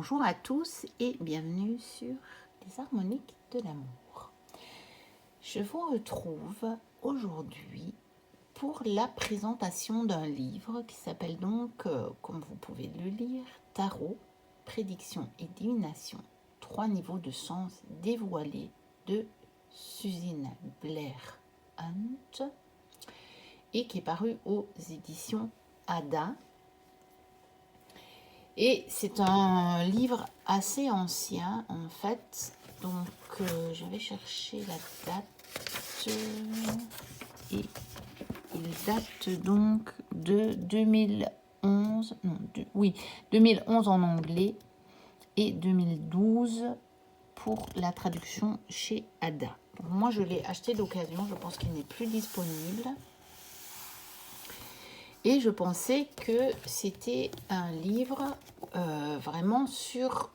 Bonjour à tous et bienvenue sur les harmoniques de l'amour. Je vous retrouve aujourd'hui pour la présentation d'un livre qui s'appelle donc, comme vous pouvez le lire, Tarot, prédiction et divination, 3 niveaux de sens dévoilés de Susan Blair Hunt et qui est paru aux éditions Ada. Et c'est un livre assez ancien en fait, donc je vais chercher la date et il date donc de 2011, non, oui, 2011 en anglais et 2012 pour la traduction chez Ada. Donc moi je l'ai acheté d'occasion, je pense qu'il n'est plus disponible. Et je pensais que c'était un livre vraiment sur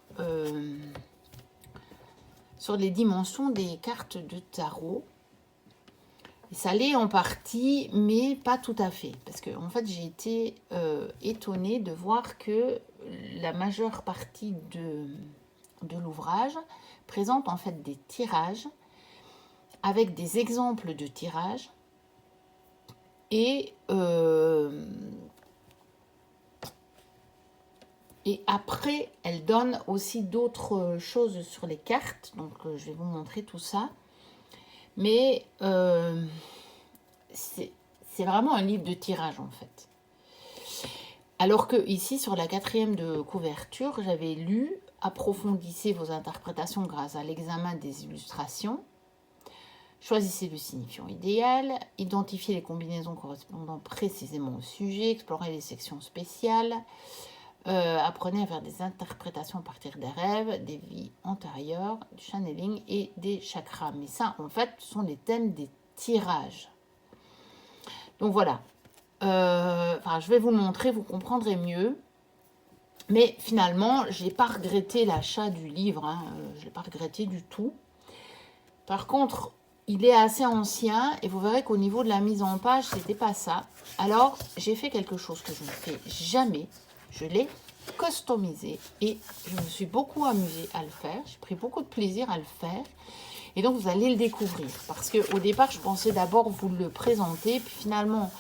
les dimensions des cartes de tarot. Et ça l'est en partie, mais pas tout à fait. Parce que en fait, j'ai été étonnée de voir que la majeure partie de l'ouvrage présente en fait des tirages avec des exemples de tirages. Et après, elle donne aussi d'autres choses sur les cartes. Donc, je vais vous montrer tout ça. Mais c'est vraiment un livre de tirage, en fait. Alors que ici, sur la 4e de couverture, j'avais lu « Approfondissez vos interprétations grâce à l'examen des illustrations ». Choisissez le signifiant idéal, identifiez les combinaisons correspondant précisément au sujet, explorez les sections spéciales, apprenez à faire des interprétations à partir des rêves, des vies antérieures, du channeling et des chakras. Mais ça, en fait, ce sont les thèmes des tirages. Donc voilà. Je vais vous le montrer, vous comprendrez mieux. Mais finalement, je n'ai pas regretté l'achat du livre. Hein, je ne l'ai pas regretté du tout. Par contre, il est assez ancien et vous verrez qu'au niveau de la mise en page, c'était pas ça. Alors, j'ai fait quelque chose que je ne fais jamais. Je l'ai customisé et je me suis beaucoup amusée à le faire. J'ai pris beaucoup de plaisir à le faire. Et donc, vous allez le découvrir. Parce qu'au départ, je pensais d'abord vous le présenter. Puis finalement,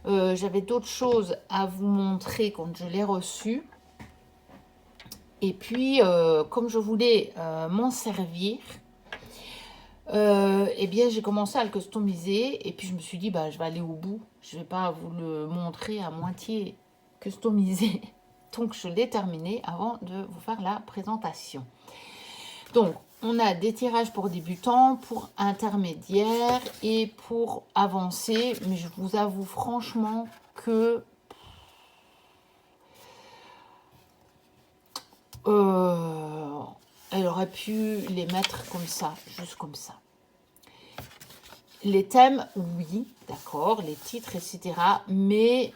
j'avais d'autres choses à vous montrer quand je l'ai reçu. Et puis, comme je voulais m'en servir... eh bien, j'ai commencé à le customiser et puis je me suis dit, je vais aller au bout. Je ne vais pas vous le montrer à moitié customisé. Donc, je l'ai terminé avant de vous faire la présentation. Donc, on a des tirages pour débutants, pour intermédiaires et pour avancés. Mais je vous avoue franchement que... elle aurait pu les mettre comme ça, juste comme ça. Les thèmes, oui, d'accord, les titres, etc. Mais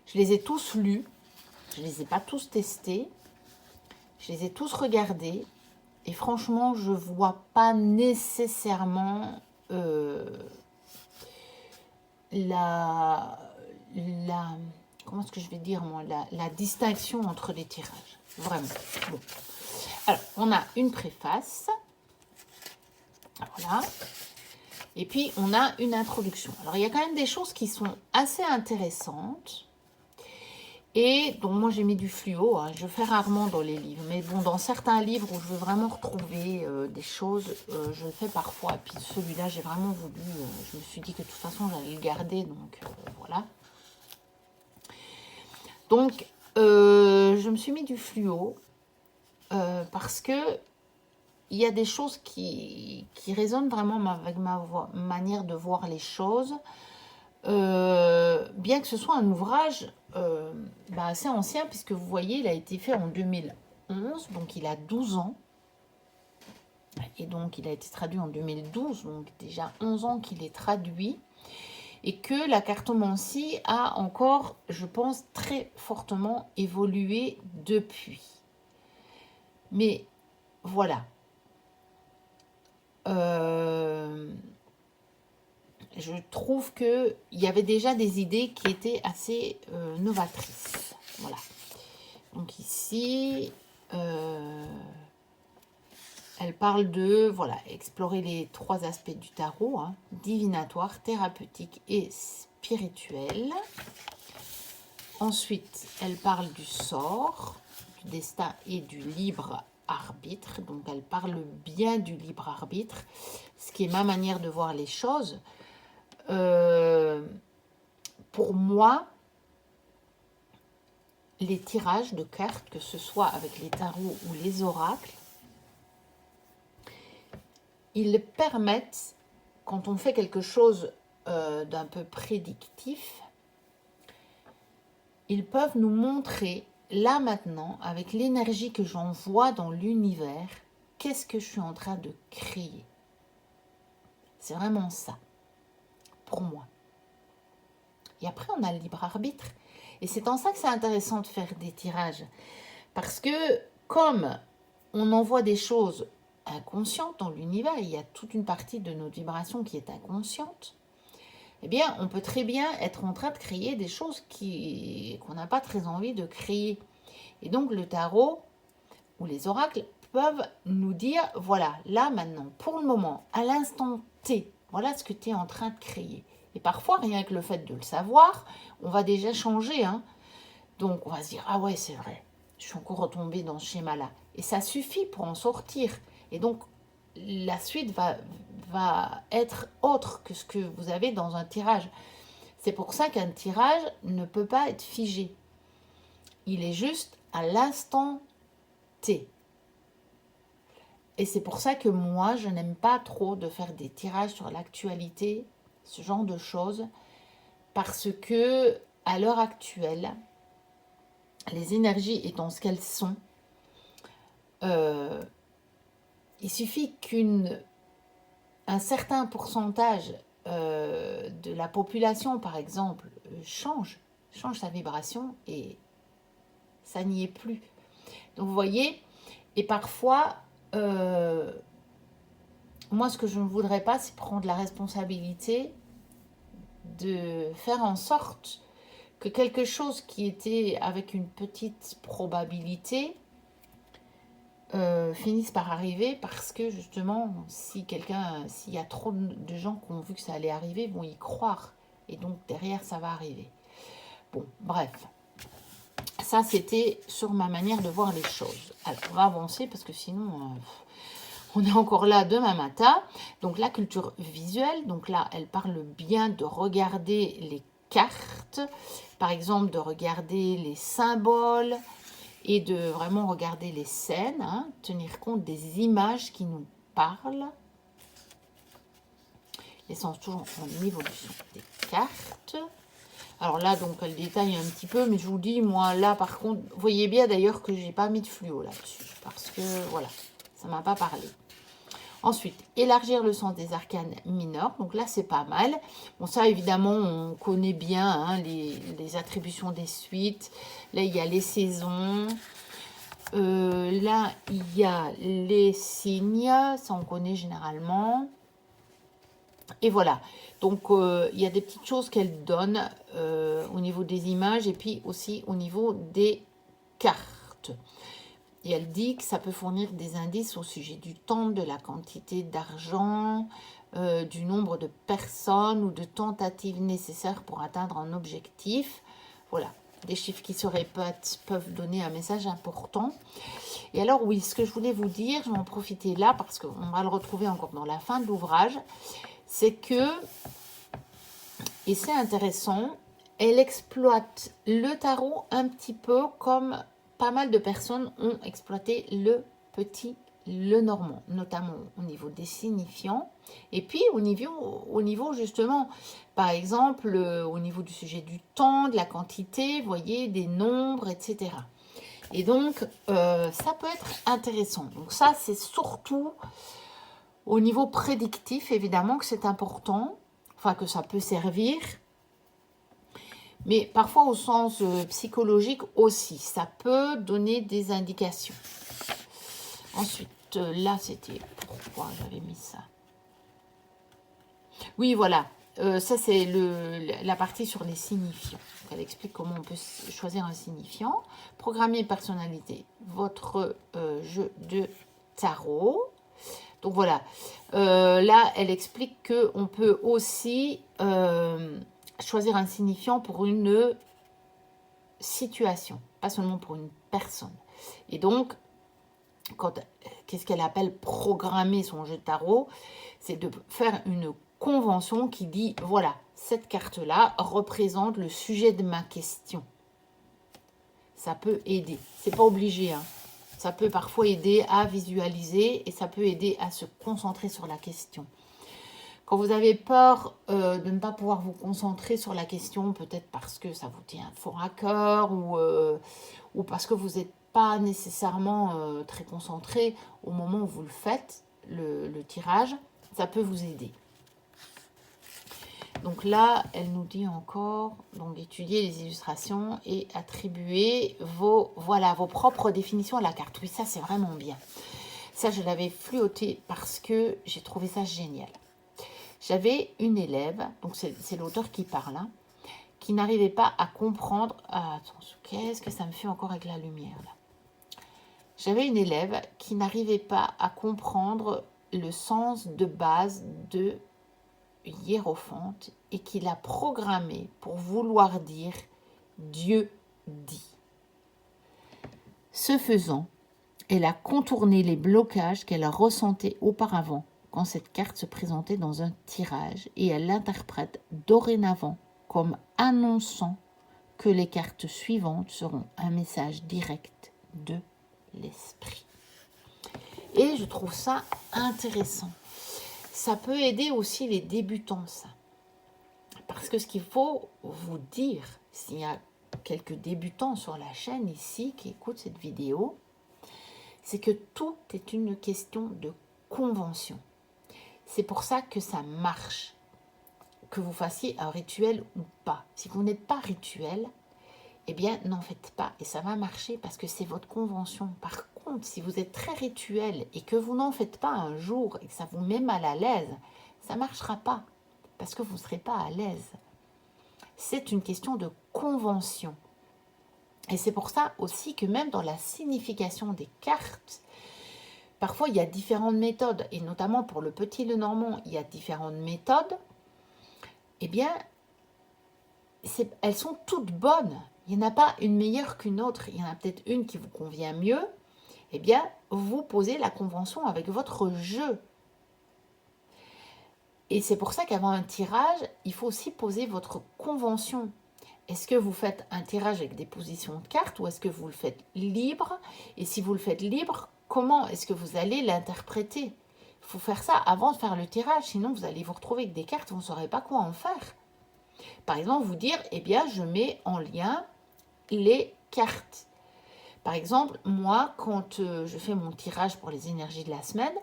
je les ai tous lus, je ne les ai pas tous testés, je les ai tous regardés. Et franchement, je ne vois pas nécessairement comment est-ce que je vais dire, moi, la distinction entre les tirages. Vraiment. Bon. Alors, on a une préface. Voilà. Et puis, on a une introduction. Alors, il y a quand même des choses qui sont assez intéressantes. Et donc, moi, j'ai mis du fluo. Hein. Je fais rarement dans les livres. Mais bon, dans certains livres où je veux vraiment retrouver des choses, je le fais parfois. Et puis, celui-là, j'ai vraiment voulu... je me suis dit que de toute façon, j'allais le garder. Donc, voilà. Donc, je me suis mis du fluo parce que il y a des choses qui résonnent vraiment avec ma manière de voir les choses. Bien que ce soit un ouvrage assez ancien, puisque vous voyez, il a été fait en 2011, donc il a 12 ans. Et donc, il a été traduit en 2012, donc déjà 11 ans qu'il est traduit. Et que la cartomancie a encore, je pense, très fortement évolué depuis. Mais voilà. Je trouve qu'il y avait déjà des idées qui étaient assez novatrices. Voilà. Donc ici, elle parle de, voilà, explorer les 3 aspects du tarot, hein, divinatoire, thérapeutique et spirituel. Ensuite, elle parle du sort, du destin et du libre arbitre. Donc, elle parle bien du libre arbitre, ce qui est ma manière de voir les choses. Pour moi, les tirages de cartes, que ce soit avec les tarots ou les oracles, ils permettent, quand on fait quelque chose d'un peu prédictif, ils peuvent nous montrer, là maintenant, avec l'énergie que j'envoie dans l'univers, qu'est-ce que je suis en train de créer. C'est vraiment ça, pour moi. Et après, on a le libre arbitre. Et c'est en ça que c'est intéressant de faire des tirages. Parce que, comme on envoie des choses inconscientes dans l'univers, il y a toute une partie de notre vibration qui est inconsciente, eh bien, on peut très bien être en train de créer des choses qu'on n'a pas très envie de créer. Et donc, le tarot ou les oracles peuvent nous dire, voilà, là, maintenant, pour le moment, à l'instant T, voilà ce que tu es en train de créer. Et parfois, rien que le fait de le savoir, on va déjà changer. Hein. Donc, on va se dire, ah ouais, c'est vrai, je suis encore retombée dans ce schéma-là. Et ça suffit pour en sortir. Et donc, la suite va être autre que ce que vous avez dans un tirage. C'est pour ça qu'un tirage ne peut pas être figé. Il est juste à l'instant T. Et c'est pour ça que moi, je n'aime pas trop de faire des tirages sur l'actualité, ce genre de choses, parce que à l'heure actuelle, les énergies étant ce qu'elles sont, il suffit qu'un certain pourcentage de la population, par exemple, change sa vibration et ça n'y est plus. Donc vous voyez, et parfois, moi ce que je ne voudrais pas, c'est prendre la responsabilité de faire en sorte que quelque chose qui était avec une petite probabilité finisse par arriver, parce que justement, s'il y a trop de gens qui ont vu que ça allait arriver, vont y croire. Et donc derrière, ça va arriver. Bon, bref. Ça, c'était sur ma manière de voir les choses. Alors, on va avancer parce que sinon, on est encore là demain matin. Donc, la culture visuelle. Donc là, elle parle bien de regarder les cartes. Par exemple, de regarder les symboles et de vraiment regarder les scènes. Hein, tenir compte des images qui nous parlent. L'essence toujours en évolution des cartes. Alors là, donc, elle détaille un petit peu, mais je vous dis, moi, là, par contre, vous voyez bien d'ailleurs que j'ai pas mis de fluo là-dessus, parce que, voilà, ça m'a pas parlé. Ensuite, élargir le sens des arcanes mineurs. Donc là, c'est pas mal. Bon, ça, évidemment, on connaît bien hein, les attributions des suites. Là, il y a les saisons. Là, il y a les signes. Ça, on connaît généralement. Et voilà, donc il y a des petites choses qu'elle donne au niveau des images et puis aussi au niveau des cartes. Et elle dit que ça peut fournir des indices au sujet du temps, de la quantité d'argent, du nombre de personnes ou de tentatives nécessaires pour atteindre un objectif. Voilà, des chiffres qui se répètent peuvent donner un message important. Et alors oui, ce que je voulais vous dire, je vais en profiter là parce qu'on va le retrouver encore dans la fin de l'ouvrage. C'est que, et c'est intéressant, elle exploite le tarot un petit peu comme pas mal de personnes ont exploité le petit Lenormand, notamment au niveau des signifiants, et puis au niveau justement, par exemple, au niveau du sujet du temps, de la quantité, vous voyez, des nombres, etc. Et donc, ça peut être intéressant. Donc ça, c'est surtout au niveau prédictif, évidemment que c'est important, enfin que ça peut servir, mais parfois au sens psychologique aussi, ça peut donner des indications. Ensuite, là c'était, pourquoi j'avais mis ça? Oui, voilà, ça c'est la partie sur les signifiants. Donc, elle explique comment on peut choisir un signifiant. Programmer personnalité, votre jeu de tarot. Donc voilà, là elle explique qu'on peut aussi choisir un signifiant pour une situation, pas seulement pour une personne. Et donc, qu'est-ce qu'elle appelle programmer son jeu de tarot? C'est de faire une convention qui dit, voilà, cette carte-là représente le sujet de ma question. Ça peut aider. C'est pas obligé, hein. Ça peut parfois aider à visualiser et ça peut aider à se concentrer sur la question. Quand vous avez peur de ne pas pouvoir vous concentrer sur la question, peut-être parce que ça vous tient fort à cœur ou parce que vous n'êtes pas nécessairement très concentré au moment où vous le faites, le tirage, ça peut vous aider. Donc là, elle nous dit encore, donc étudier les illustrations et attribuer vos propres définitions à la carte. Oui, ça c'est vraiment bien. Ça, je l'avais fluoté parce que j'ai trouvé ça génial. J'avais une élève, donc c'est l'auteur qui parle, hein, qui n'arrivait pas à comprendre... Ah, attention, qu'est-ce que ça me fait encore avec la lumière là? J'avais une élève qui n'arrivait pas à comprendre le sens de base de hiérophante et qui l'a programmé pour vouloir dire Dieu dit. Ce faisant, elle a contourné les blocages qu'elle a ressentés auparavant quand cette carte se présentait dans un tirage et elle l'interprète dorénavant comme annonçant que les cartes suivantes seront un message direct de l'esprit. Et je trouve ça intéressant. Ça peut aider aussi les débutants, ça. Parce que ce qu'il faut vous dire, s'il y a quelques débutants sur la chaîne ici qui écoutent cette vidéo, c'est que tout est une question de convention. C'est pour ça que ça marche, que vous fassiez un rituel ou pas. Si vous n'êtes pas rituel, eh bien, n'en faites pas et ça va marcher parce que c'est votre convention. Par contre, si vous êtes très rituel et que vous n'en faites pas un jour et que ça vous met mal à l'aise, ça ne marchera pas parce que vous ne serez pas à l'aise. C'est une question de convention. Et c'est pour ça aussi que même dans la signification des cartes, parfois il y a différentes méthodes et notamment pour le petit Lenormand, il y a différentes méthodes. Eh bien, elles sont toutes bonnes. Il n'y en a pas une meilleure qu'une autre. Il y en a peut-être une qui vous convient mieux. Eh bien, vous posez la convention avec votre jeu. Et c'est pour ça qu'avant un tirage, il faut aussi poser votre convention. Est-ce que vous faites un tirage avec des positions de cartes ou est-ce que vous le faites libre? Et si vous le faites libre, comment est-ce que vous allez l'interpréter? Il faut faire ça avant de faire le tirage, sinon vous allez vous retrouver avec des cartes, vous ne saurez pas quoi en faire. Par exemple, vous dire, eh bien, je mets en lien les cartes. Par exemple, moi, quand je fais mon tirage pour les énergies de la semaine,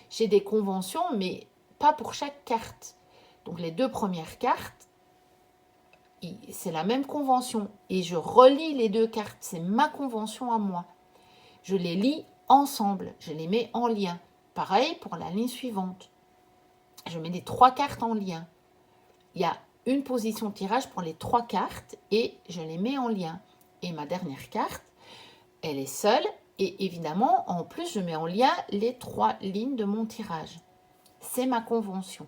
j'ai des conventions, mais pas pour chaque carte. Donc, les 2 premières cartes, c'est la même convention. Et je relis les 2 cartes. C'est ma convention à moi. Je les lis ensemble. Je les mets en lien. Pareil pour la ligne suivante. Je mets les 3 cartes en lien. Il y a une position de tirage pour les 3 cartes et je les mets en lien. Et ma dernière carte, elle est seule et évidemment, en plus, je mets en lien les 3 lignes de mon tirage. C'est ma convention.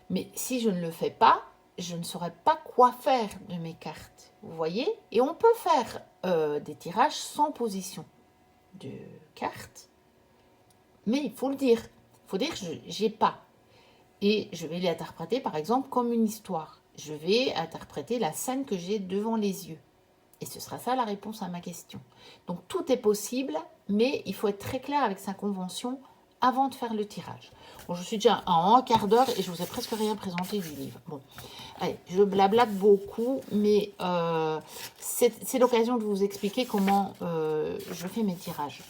Mais si je ne le fais pas, je ne saurais pas quoi faire de mes cartes. Vous voyez? Et on peut faire des tirages sans position de cartes. Mais il faut le dire. Il faut dire que je n'ai pas. Et je vais l'interpréter par exemple comme une histoire. Je vais interpréter la scène que j'ai devant les yeux. Et ce sera ça la réponse à ma question. Donc tout est possible, mais il faut être très clair avec sa convention avant de faire le tirage. Bon, je suis déjà en un quart d'heure et je vous ai presque rien présenté du livre. Bon, allez, je blablate beaucoup, mais c'est l'occasion de vous expliquer comment je fais mes tirages.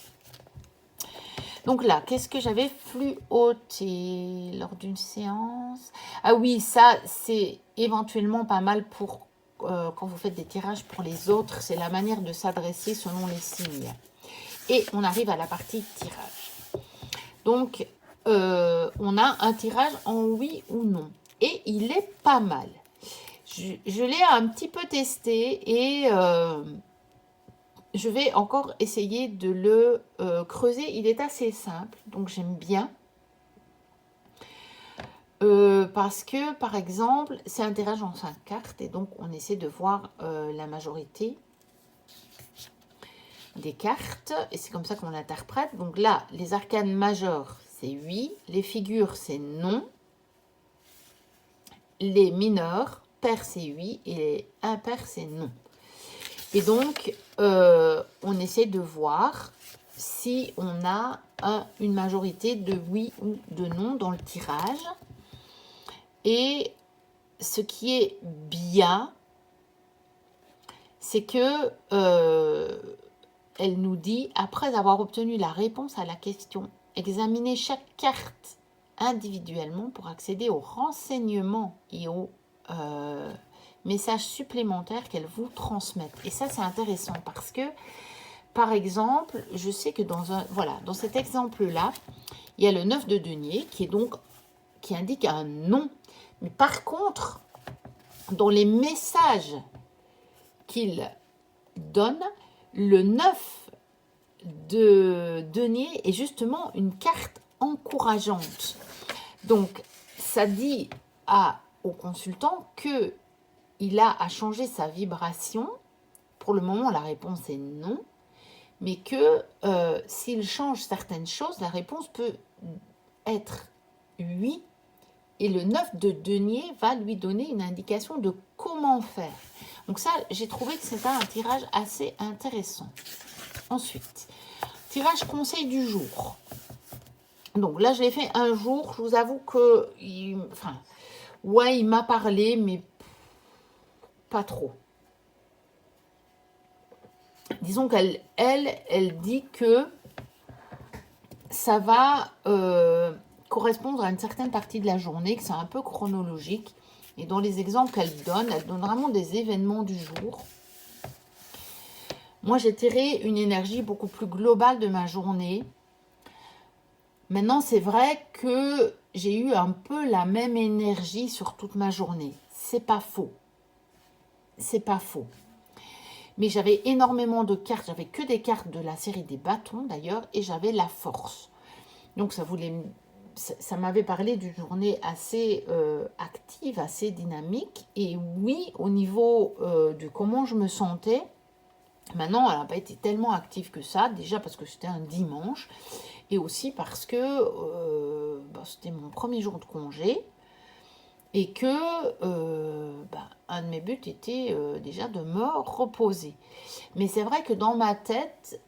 Donc là, qu'est-ce que j'avais fluoté lors d'une séance? Ah oui, ça, c'est éventuellement pas mal pour quand vous faites des tirages pour les autres. C'est la manière de s'adresser selon les signes. Et on arrive à la partie tirage. Donc, on a un tirage en oui ou non. et il est pas mal. Je l'ai un petit peu testé et je vais encore essayer de le creuser. Il est assez simple, donc j'aime bien. Parce que, par exemple, c'est un tirage en 5 cartes et donc on essaie de voir la majorité des cartes et c'est comme ça qu'on l'interprète. Donc là, les arcanes majeurs, c'est oui. Les figures, c'est non. Les mineurs, pairs, c'est oui. Et les impairs, c'est non. Et donc, on essaie de voir si on a une majorité de oui ou de non dans le tirage. Et ce qui est bien, c'est que elle nous dit, après avoir obtenu la réponse à la question, examinez chaque carte individuellement pour accéder aux renseignements et aux messages supplémentaires qu'elle vous transmettent. Et ça, c'est intéressant parce que, par exemple, je sais que dans cet exemple-là, il y a le 9 de denier qui indique un non. Mais par contre, dans les messages qu'il donne, le 9 de denier est justement une carte encourageante. Donc, ça dit au consultant qu'il a à changer sa vibration. Pour le moment, la réponse est non. Mais que s'il change certaines choses, la réponse peut être oui. Et le 9 de denier va lui donner une indication de comment faire. Donc ça, j'ai trouvé que c'était un tirage assez intéressant. Ensuite, tirage conseil du jour. Donc là, je l'ai fait un jour. Je vous avoue que, il m'a parlé, mais pas trop. Disons qu'elle dit que ça va correspondre à une certaine partie de la journée, que c'est un peu chronologique. Et dans les exemples qu'elle donne vraiment des événements du jour. Moi, j'ai tiré une énergie beaucoup plus globale de ma journée. Maintenant, c'est vrai que j'ai eu un peu la même énergie sur toute ma journée. C'est pas faux. C'est pas faux. Mais j'avais énormément de cartes. J'avais que des cartes de la série des bâtons, d'ailleurs. Et j'avais la force. Donc, ça m'avait parlé d'une journée assez active, assez dynamique. Et oui, au niveau de comment je me sentais, maintenant, elle n'a pas été tellement active que ça. Déjà parce que c'était un dimanche. Et aussi parce que c'était mon premier jour de congé. Et que un de mes buts était déjà de me reposer. Mais c'est vrai que dans ma tête,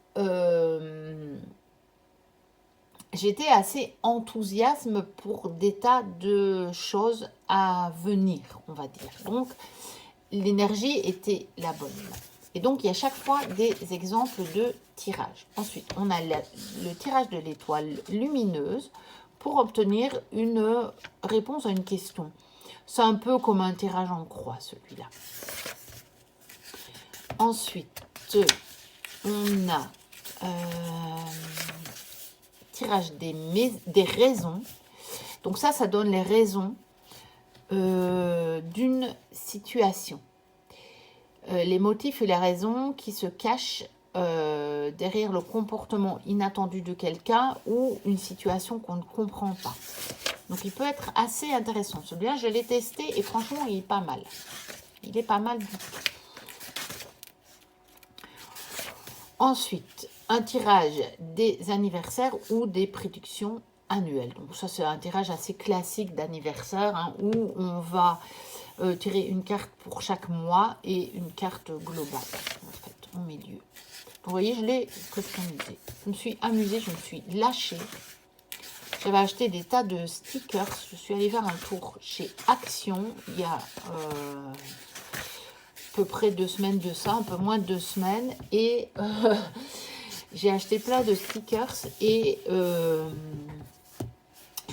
j'étais assez enthousiaste pour des tas de choses à venir, on va dire. Donc, l'énergie était la bonne. Et donc, il y a chaque fois des exemples de tirage. Ensuite, on a le tirage de l'étoile lumineuse pour obtenir une réponse à une question. C'est un peu comme un tirage en croix, celui-là. Ensuite, on a tirage des raisons. Donc ça donne les raisons d'une situation. Les motifs et les raisons qui se cachent derrière le comportement inattendu de quelqu'un ou une situation qu'on ne comprend pas. Donc, il peut être assez intéressant. Celui-là, je l'ai testé et franchement, il est pas mal. Il est pas mal du tout. Ensuite, un tirage des anniversaires ou des prédictions annuelles. Donc, ça, c'est un tirage assez classique d'anniversaire où on va tirer une carte pour chaque mois et une carte globale, en fait, au milieu. Vous voyez, je l'ai customisé. Je me suis amusée, je me suis lâchée. J'avais acheté des tas de stickers. Je suis allée faire un tour chez Action il y a à peu près 2 semaines de ça, un peu moins de 2 semaines. Et j'ai acheté plein de stickers et je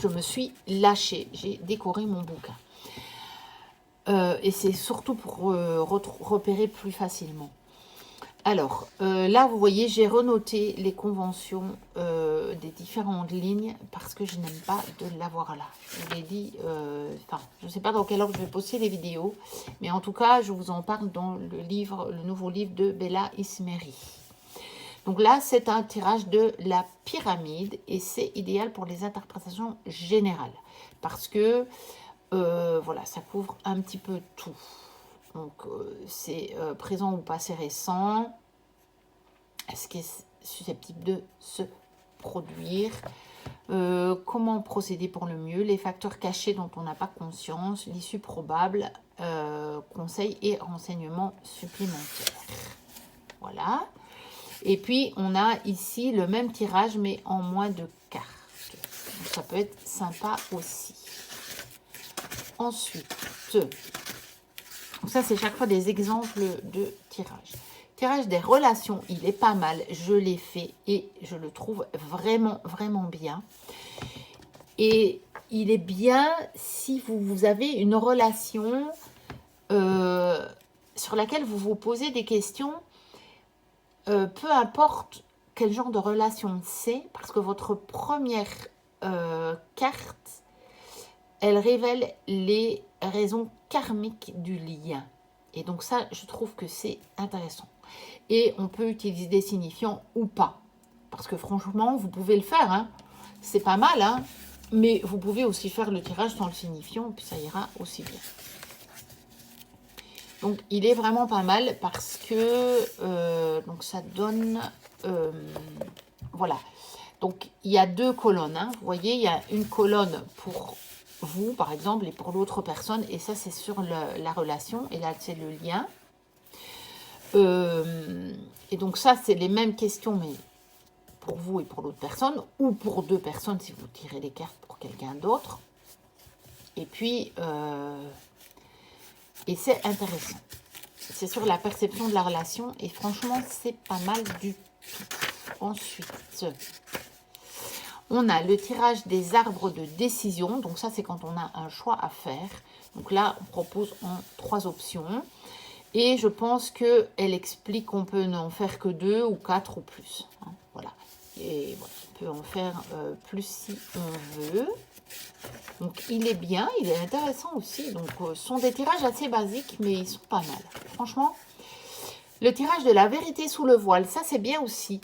me suis lâchée. J'ai décoré mon bouquin. Et c'est surtout pour repérer plus facilement. Alors, là, vous voyez, j'ai renoté les conventions des différentes lignes parce que je n'aime pas de l'avoir là. Je vous l'ai dit, enfin, je ne sais pas dans quelle heure je vais poster les vidéos, mais en tout cas, je vous en parle dans le livre, le nouveau livre de Bella Ismeri. Donc là, c'est un tirage de la pyramide et c'est idéal pour les interprétations générales parce que, voilà, ça couvre un petit peu tout. Donc, c'est présent ou passé récent. Est-ce qui est susceptible de se produire? Comment procéder pour le mieux? Les facteurs cachés dont on n'a pas conscience. L'issue probable. Conseils et renseignements supplémentaires. Voilà. Et puis, on a ici le même tirage, mais en moins de cartes. Donc, ça peut être sympa aussi. Ensuite, donc ça, c'est chaque fois des exemples de tirage. Tirage des relations, il est pas mal. Je l'ai fait et je le trouve vraiment, vraiment bien. Et il est bien si vous avez une relation sur laquelle vous vous posez des questions, peu importe quel genre de relation c'est, parce que votre première carte, elle révèle les raisons karmiques du lien. Et donc ça, je trouve que c'est intéressant. Et on peut utiliser des signifiants ou pas. Parce que franchement, vous pouvez le faire. Hein. C'est pas mal. Hein. Mais vous pouvez aussi faire le tirage sans le signifiant. Puis ça ira aussi bien. Donc, il est vraiment pas mal parce que donc ça donne... voilà. Donc, il y a deux colonnes. Hein. Vous voyez, il y a une colonne pour vous, par exemple, et pour l'autre personne. Et ça, c'est sur la relation. Et là, c'est le lien. Et donc, ça, c'est les mêmes questions, mais pour vous et pour l'autre personne. Ou pour deux personnes, si vous tirez les cartes pour quelqu'un d'autre. Et puis... et c'est intéressant. C'est sur la perception de la relation. Et franchement, c'est pas mal du tout. Ensuite, on a le tirage des arbres de décision. Donc ça, c'est quand on a un choix à faire. Donc là, on propose en 3 options. Et je pense qu'elle explique qu'on peut n'en faire que 2 ou 4 ou plus. Hein, voilà. Et voilà, on peut en faire plus si on veut. Donc il est bien, il est intéressant aussi. Donc ce sont des tirages assez basiques, mais ils sont pas mal. Franchement, le tirage de la vérité sous le voile, ça c'est bien aussi.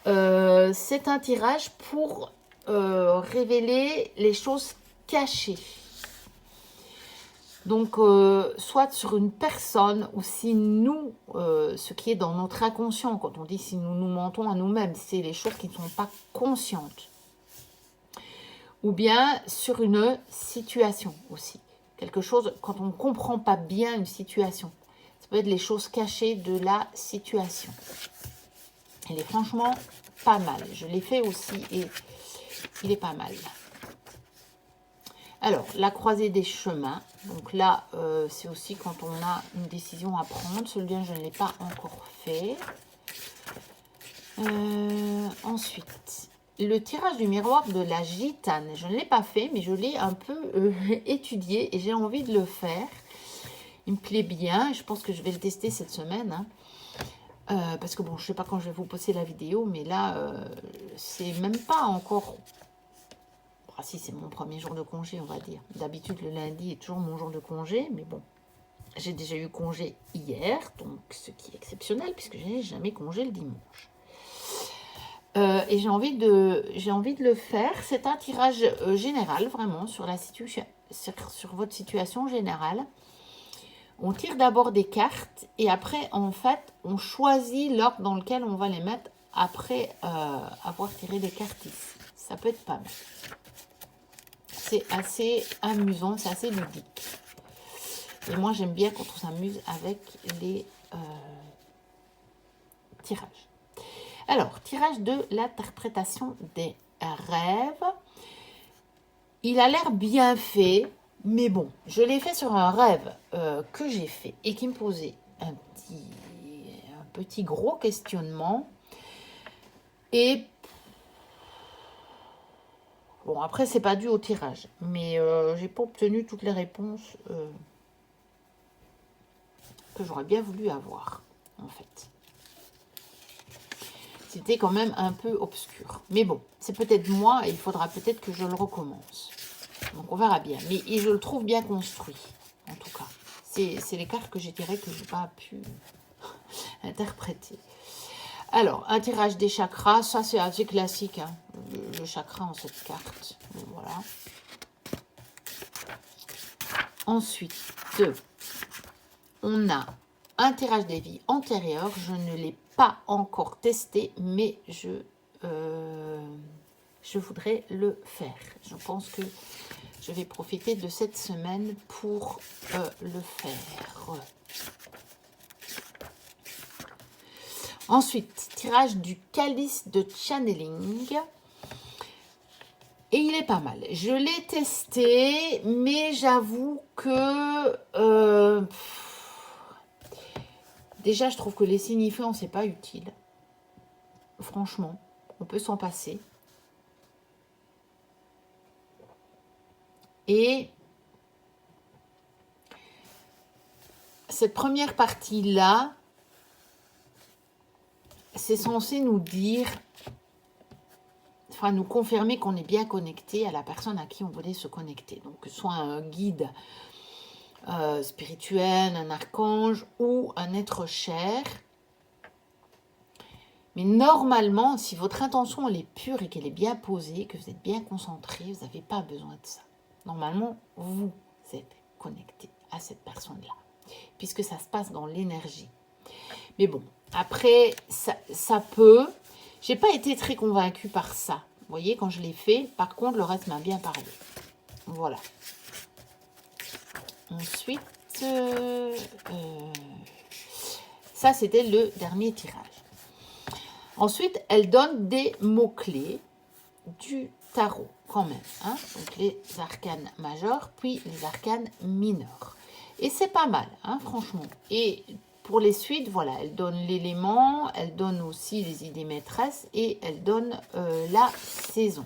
C'est un tirage pour révéler les choses cachées. Donc, soit sur une personne, ou si nous, ce qui est dans notre inconscient, quand on dit si nous nous mentons à nous-mêmes, c'est les choses qui ne sont pas conscientes. Ou bien sur une situation aussi. Quelque chose, quand on ne comprend pas bien une situation. Ça peut être les choses cachées de la situation. Il est franchement pas mal. Je l'ai fait aussi et il est pas mal. Alors, la croisée des chemins. Donc là, c'est aussi quand on a une décision à prendre. Celui-là, je ne l'ai pas encore fait. Ensuite, le tirage du miroir de la gitane. Je ne l'ai pas fait, mais je l'ai un peu étudié et j'ai envie de le faire. Il me plaît bien. Je pense que je vais le tester cette semaine. Hein. Parce que bon, je ne sais pas quand je vais vous poster la vidéo, mais là, c'est même pas encore... Ah si, c'est mon premier jour de congé, on va dire. D'habitude, le lundi est toujours mon jour de congé, mais bon, j'ai déjà eu congé hier, donc ce qui est exceptionnel, puisque je n'ai jamais congé le dimanche. Et j'ai envie de le faire. C'est un tirage général, vraiment, sur votre situation générale. On tire d'abord des cartes, et après, en fait, on choisit l'ordre dans lequel on va les mettre après avoir tiré des cartes ici. Ça peut être pas mal. C'est assez amusant, c'est assez ludique. Et moi, j'aime bien quand on s'amuse avec les tirages. Alors, tirage de l'interprétation des rêves. Il a l'air bien fait, mais bon, je l'ai fait sur un rêve que j'ai fait et qui me posait un petit gros questionnement. Et bon, après, c'est pas dû au tirage, mais j'ai pas obtenu toutes les réponses que j'aurais bien voulu avoir, en fait. C'était quand même un peu obscur. Mais bon, c'est peut-être moi et il faudra peut-être que je le recommence. Donc on verra bien. Mais et je le trouve bien construit, en tout cas. C'est les cartes que j'ai tirées que je n'ai pas pu interpréter. Alors, un tirage des chakras, ça c'est assez classique, hein, le chakra en cette carte. Donc, voilà. Ensuite, on a un tirage des vies antérieures. Je ne l'ai pas encore testé, mais je voudrais le faire. Je pense que je vais profiter de cette semaine pour le faire. Ensuite, tirage du calice de channeling. Et il est pas mal. Je l'ai testé, mais j'avoue que... déjà, je trouve que les signifiants, c'est pas utile. Franchement, on peut s'en passer. Et cette première partie-là, c'est censé nous dire, enfin nous confirmer qu'on est bien connecté à la personne à qui on voulait se connecter. Donc que ce soit un guide spirituel, un archange ou un être cher. Mais normalement, si votre intention elle est pure et qu'elle est bien posée, que vous êtes bien concentré, vous n'avez pas besoin de ça. Normalement, vous êtes connecté à cette personne-là, puisque ça se passe dans l'énergie. Mais bon, après, ça peut... J'ai pas été très convaincue par ça. Vous voyez, quand je l'ai fait, par contre, le reste m'a bien parlé. Voilà. Ensuite, ça, c'était le dernier tirage. Ensuite, elle donne des mots-clés du tarot, quand même. Hein, donc, les arcanes majeurs, puis les arcanes mineurs. Et c'est pas mal, hein, franchement. Et pour les suites, voilà, elle donne l'élément, elle donne aussi les idées maîtresses et elle donne la saison.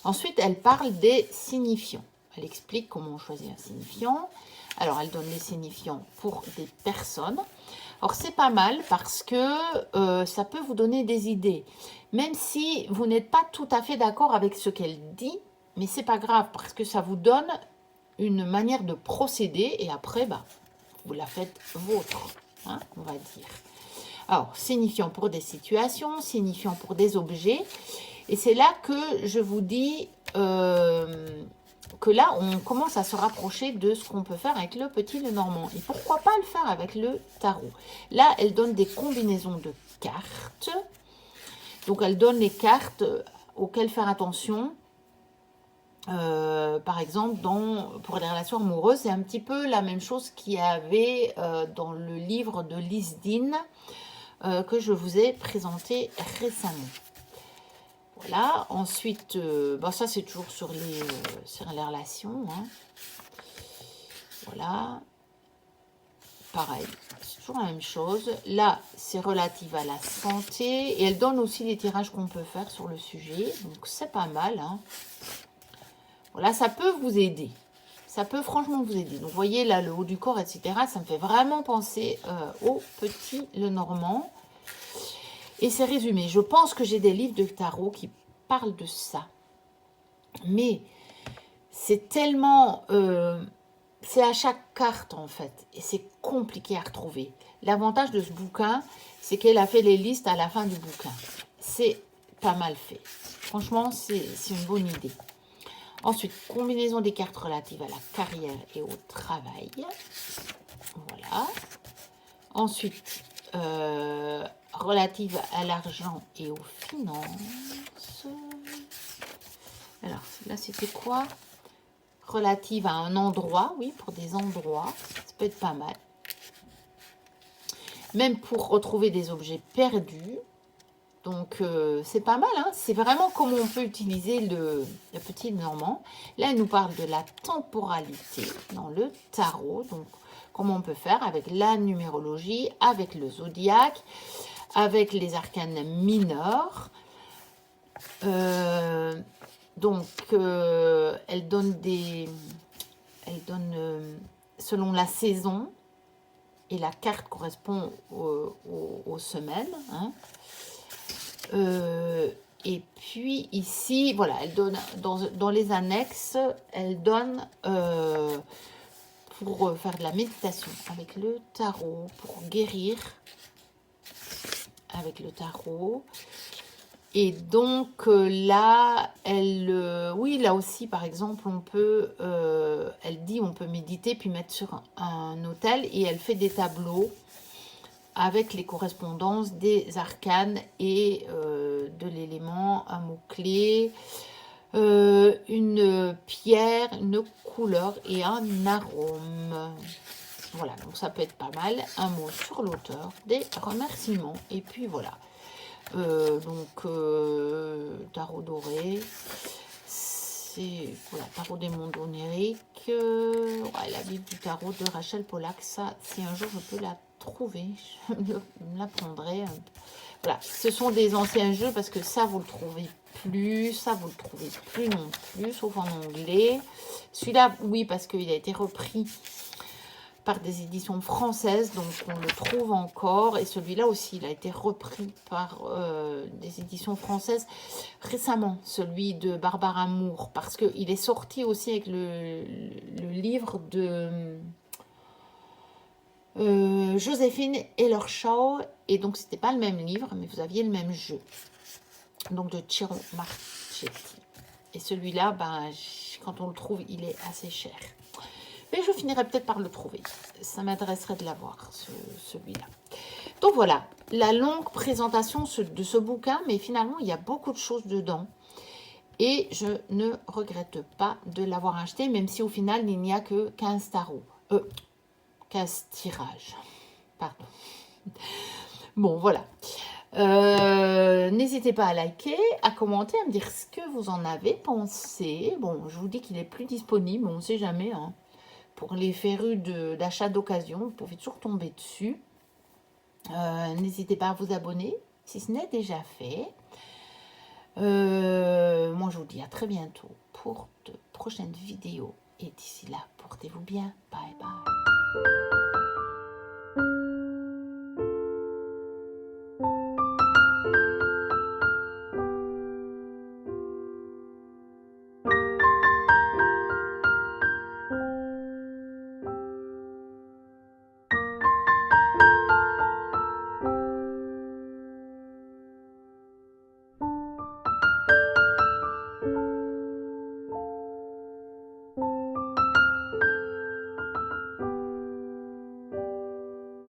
Ensuite, elle parle des signifiants. Elle explique comment on choisit un signifiant. Alors, elle donne les signifiants pour des personnes. Alors, c'est pas mal parce que ça peut vous donner des idées. Même si vous n'êtes pas tout à fait d'accord avec ce qu'elle dit, mais c'est pas grave parce que ça vous donne une manière de procéder et après, bah, vous la faites vôtre, hein, on va dire. Alors, signifiant pour des situations, signifiant pour des objets. Et c'est là que je vous dis que là, on commence à se rapprocher de ce qu'on peut faire avec le petit Lenormand. Et pourquoi pas le faire avec le tarot? Là, elle donne des combinaisons de cartes. Donc, elle donne les cartes auxquelles faire attention. Par exemple, pour les relations amoureuses, c'est un petit peu la même chose qu'il y avait dans le livre de Lisdine que je vous ai présenté récemment. Voilà, ensuite, ça c'est toujours sur les relations. Hein. Voilà, pareil, c'est toujours la même chose. Là, c'est relatif à la santé et elle donne aussi les tirages qu'on peut faire sur le sujet. Donc, c'est pas mal. Hein. Voilà, ça peut vous aider. Ça peut franchement vous aider. Donc, vous voyez là, le haut du corps, etc. Ça me fait vraiment penser au petit Lenormand. Et c'est résumé. Je pense que j'ai des livres de tarot qui parlent de ça. Mais c'est tellement... c'est à chaque carte, en fait. Et c'est compliqué à retrouver. L'avantage de ce bouquin, c'est qu'elle a fait les listes à la fin du bouquin. C'est pas mal fait. Franchement, c'est une bonne idée. Ensuite, combinaison des cartes relatives à la carrière et au travail. Voilà. Ensuite, relative à l'argent et aux finances. Alors, là, c'était quoi? Relative à un endroit, oui, pour des endroits. Ça peut être pas mal. Même pour retrouver des objets perdus. Donc, c'est pas mal, hein. C'est vraiment comment on peut utiliser le petit Normand. Là, elle nous parle de la temporalité dans le tarot. Donc, comment on peut faire avec la numérologie, avec le zodiaque, avec les arcanes mineurs. Donc, elle donne selon la saison. et la carte correspond aux semaines. Hein. Et puis ici, voilà, elle donne dans les annexes, elle donne pour faire de la méditation avec le tarot, pour guérir avec le tarot. Et donc là, oui, là aussi, par exemple, on peut, elle dit, on peut méditer puis mettre sur un autel et elle fait des tableaux avec les correspondances des arcanes et de l'élément, un mot-clé, une pierre, une couleur et un arôme. Voilà, donc ça peut être pas mal. Un mot sur l'auteur, des remerciements et puis voilà. Tarot doré, c'est voilà, tarot des mondes oniriques, ouais, la Bible du tarot de Rachel Pollack. Ça, si un jour je peux la trouver, je me la prendrai. Voilà, ce sont des anciens jeux parce que ça vous le trouvez plus, ça vous le trouvez plus non plus, sauf en anglais. Celui-là, oui, parce qu'il a été repris par des éditions françaises, donc on le trouve encore. Et celui-là aussi, il a été repris par des éditions françaises récemment, celui de Barbara Moore, parce qu'il est sorti aussi avec le livre de Joséphine Ellershaw, et donc c'était pas le même livre, mais vous aviez le même jeu, donc de Chiron Marchetti. Et celui-là, ben, quand on le trouve, il est assez cher. Mais je finirai peut-être par le trouver. Ça m'intéresserait de l'avoir, celui-là. Donc voilà, la longue présentation de ce bouquin, mais finalement, il y a beaucoup de choses dedans. Et je ne regrette pas de l'avoir acheté, même si au final, il n'y a que 15 tarots. 15 tirages. Pardon. Bon, voilà. N'hésitez pas à liker, à commenter, à me dire ce que vous en avez pensé. Bon, je vous dis qu'il est plus disponible, on ne sait jamais, hein. Pour les férus d'achat d'occasion, vous pouvez toujours tomber dessus. N'hésitez pas à vous abonner si ce n'est déjà fait. Moi, je vous dis à très bientôt pour de prochaines vidéos. Et d'ici là, portez-vous bien. Bye bye.